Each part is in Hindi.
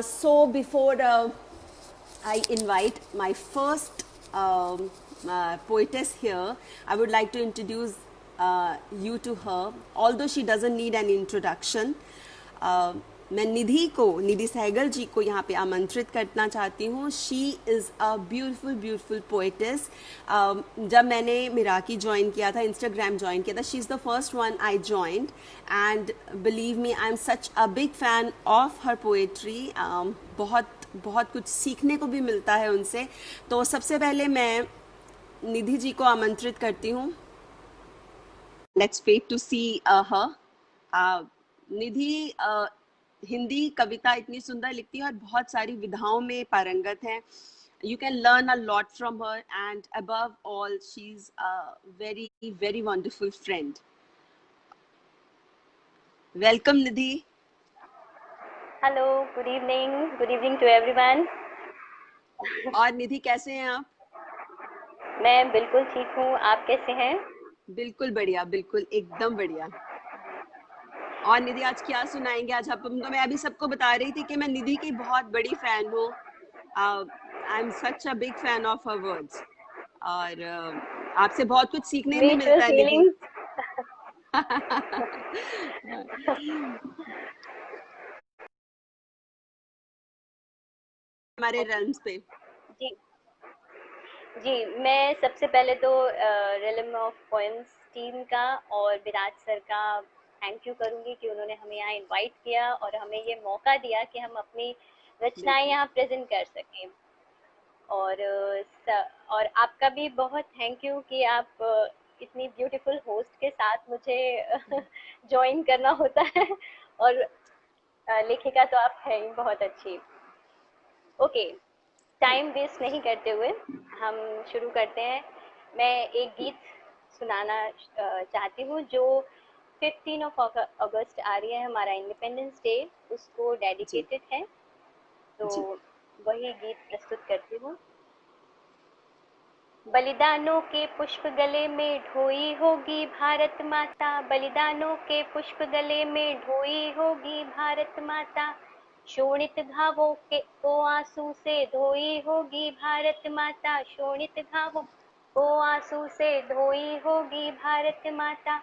So before I invite my first poetess here, I would like to introduce you to her. Although she doesn't need an introduction, मैं निधि सहगल जी को यहाँ पे आमंत्रित करना चाहती हूँ. She is a beautiful poet's. जब मैंने मिराकी ज्वाइन किया था, इंस्टाग्राम ज्वाइन किया था, she is the first one I joined, and believe me, I am such a big fan of her poetry. बहुत बहुत कुछ सीखने को भी मिलता है उनसे. तो सबसे पहले मैं निधि जी को आमंत्रित करती हूँ. लेट्स वेट टू सी हर. निधि हिंदी कविता इतनी सुंदर लिखती है और बहुत सारी विधाओं में पारंगत है. You can learn a lot from her, and above all she is a very very wonderful friend. Welcome Nidhi. Hello, good evening to everyone. और निधि कैसे हैं आप? मैं बिल्कुल ठीक हूँ. आप कैसे हैं? बिल्कुल बढ़िया, बिल्कुल एकदम बढ़िया. और निधि आज क्या सुनाएंगे? आज हम तो, मैं अभी सबको बता रही थी कि मैं निधि की बहुत बड़ी फैन हूँ. I am such a big fan of her words. और आपसे बहुत कुछ सीखने भी म्यूचुअल मिलता है निधि. फीलिंग्स. हमारे रन्स पे. जी जी, मैं सबसे पहले तो रिलम ऑफ पोएम्स टीम का और विराज सर का थैंक यू करूँगी कि उन्होंने हमें यहाँ इनवाइट किया और हमें ये मौका दिया कि हम अपनी रचनाएं बिल्कुल. यहाँ प्रेजेंट कर सकें. और और आपका भी बहुत थैंक यू कि आप इतनी ब्यूटीफुल होस्ट के साथ मुझे ज्वाइन करना होता है. और लेखिका तो आप हैं ही बहुत अच्छी. ओके, टाइम वेस्ट नहीं करते हुए हम शुरू करते हैं. मैं एक गीत सुनाना चाहती हूँ जो 15 ऑफ अगस्त आ रही है, हमारा इंडिपेंडेंस डे, उसको जी डेडिकेटेड है. तो जी. वही गीत प्रस्तुत करती हूँ. बलिदानों के पुष्प गले में ढोई होगी भारत माता, बलिदानों के पुष्प गले में ढोई होगी भारत माता, शोणित घावों के को आंसू से धोई होगी भारत माता, शोणित घावों को आंसू से धोई होगी भारत माता.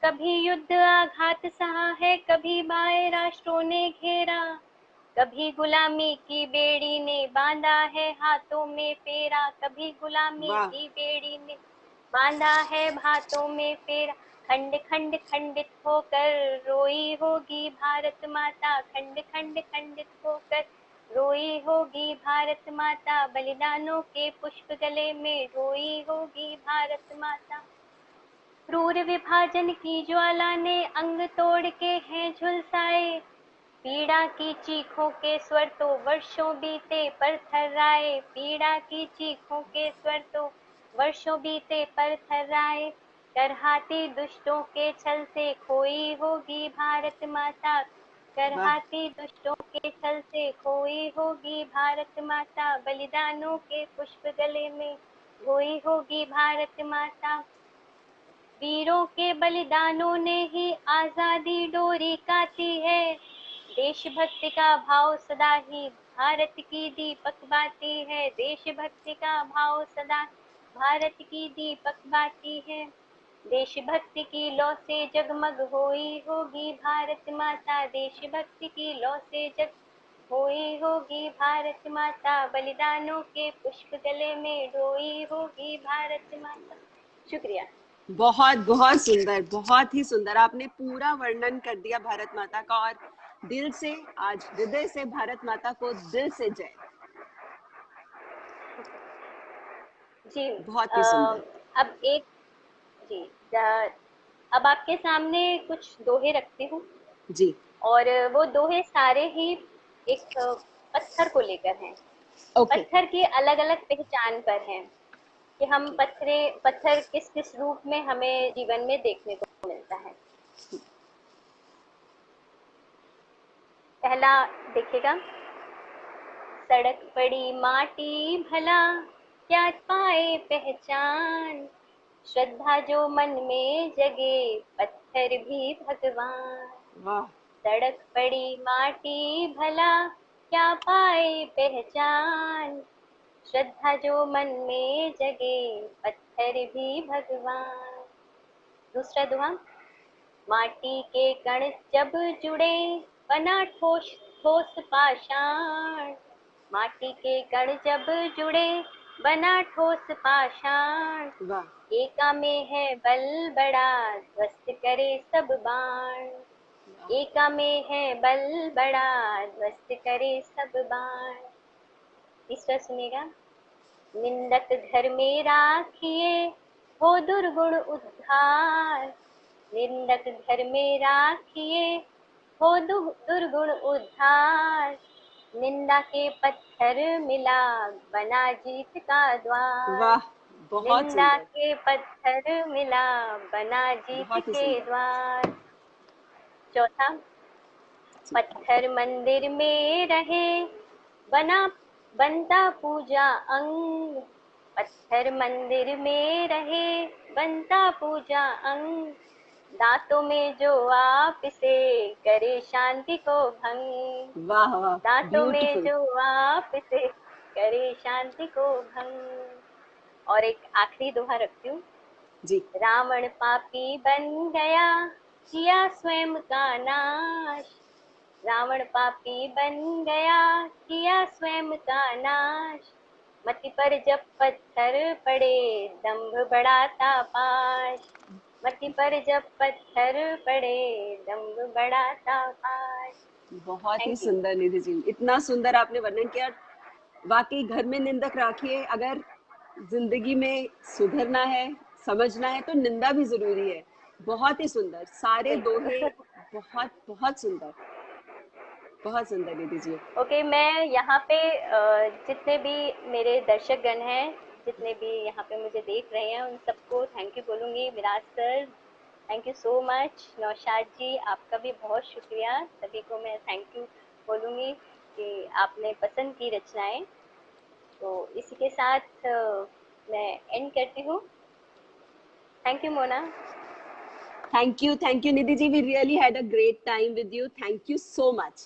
कभी युद्ध आघात सहा है, कभी बाएं राष्ट्रों ने घेरा, कभी गुलामी की बेड़ी ने बांधा है हाथों में फेरा, कभी गुलामी वाह. की बेड़ी ने बांधा है हाथों में फेरा. खंड खंड खंडित होकर रोई होगी भारत माता, खंड खंड खंडित होकर रोई होगी भारत माता, बलिदानों के पुष्प गले में ढोई होगी भारत माता. क्रूर विभाजन की ज्वाला ने अंग तोड़ के हैं झुलसाए, पीड़ा की चीखों के स्वर तो वर्षों बीते पर थर्राए, पीड़ा की चीखों के स्वर तो वर्षों बीते पर थर्राए. करहाती दुष्टों के छल से खोई होगी भारत माता, वाह. करहाती दुष्टों के छल से खोई होगी भारत माता, बलिदानों के पुष्प गले में धोई होगी भारत माता. वीरों के बलिदानों ने ही आजादी डोरी काती है, देशभक्ति का भाव सदा ही भारत की दीपक बाती है, देशभक्ति का भाव सदा भारत की दीपक बाती है. देशभक्ति की लौ से जगमग होई होगी भारत माता, देशभक्ति की लौ से जग होई होगी भारत माता, बलिदानों के पुष्प गले में ढोई होगी भारत माता. शुक्रिया. बहुत बहुत सुंदर, बहुत ही सुंदर. आपने पूरा वर्णन कर दिया भारत माता का. और दिल से, आज हृदय से भारत माता को दिल से जय. जी. बहुत ही सुंदर. अब एक जी अब आपके सामने कुछ दोहे रखती हूँ. जी. और वो दोहे सारे ही एक पत्थर को लेकर हैं. ओके. पत्थर की अलग अलग पहचान पर हैं कि हम ओके. पत्थर किस किस रूप में हमें जीवन में देखने को मिलता है. पहला देखिएगा. सड़क पड़ी माटी भला क्या पाए पहचान, श्रद्धा जो मन में जगे पत्थर भी भगवान. वाह. सड़क पड़ी माटी भला क्या पाए पहचान, श्रद्धा जो मन में जगे, पत्थर भी भगवान। दूसरा दोहा, माटी के कण जब जुड़े, बना ठोस ठोस पाषाण। माटी के कण जब जुड़े, बना ठोस पाषाण। वाह एका में है बल बड़ा, ध्वस्त करे सब बाण। एका में है बल बड़ा, ध्वस्त करे सब बाण। तीसरा सुनिएगा, निंदक घर में राखिए, हो दुर्गुण उद्धार। निंदक घर में राखिए, हो दुर्गुण उद्धार। निंदा के पत्थर मिला, बना जीत का द्वार। वाह, बहुत निंदा सुंदर, के पत्थर मिला, बना जीत बहुत ही के सुंदर द्वार। चौथा, पत्थर मंदिर में रहे, बना बनता पूजा अंग। पत्थर मंदिर में रहे, बनता पूजा अंग। दांतों में जो आप से करे शांति को भंग। वाह वाह, दांतों में ब्यूटीफुल। जो आप से करे शांति को भंग। और एक आखिरी दोहा रखती हूँ, जी रावण पापी बन गया, किया स्वयं का नाश। रावण पापी बन गया, किया स्वयं का नाश। मति पर जब पत्थर पड़े, दंभ बढ़ाता पाश। मति पर जब पत्थर पड़े, दंभ बढ़ाता पाश। बहुत ही थैंक यू। सुंदर निधि जी, इतना सुंदर आपने वर्णन किया। वाकई घर में निंदक राखिए, अगर जिंदगी में सुधरना है, समझना है, तो निंदा भी जरूरी है। बहुत ही सुंदर सारे दोहे, बिल्कुल। बहुत बहुत सुंदर, बहुत सुंदर निधि जी। ओके, मैं यहाँ पे जितने भी मेरे दर्शकगण हैं, जितने भी यहाँ पे मुझे देख रहे हैं, उन सबको थैंक यू बोलूँगी। Viraj sir, thank you so much. Naushad ji, आपका भी बहुत शुक्रिया। सभी को मैं थैंक यू बोलूँगी कि आपने पसंद की रचनाएं। तो इसी के साथ मैं एंड करती हूँ। Thank you Mona. Thank you, Nidhi ji, we really had a great time with you. Thank you so much.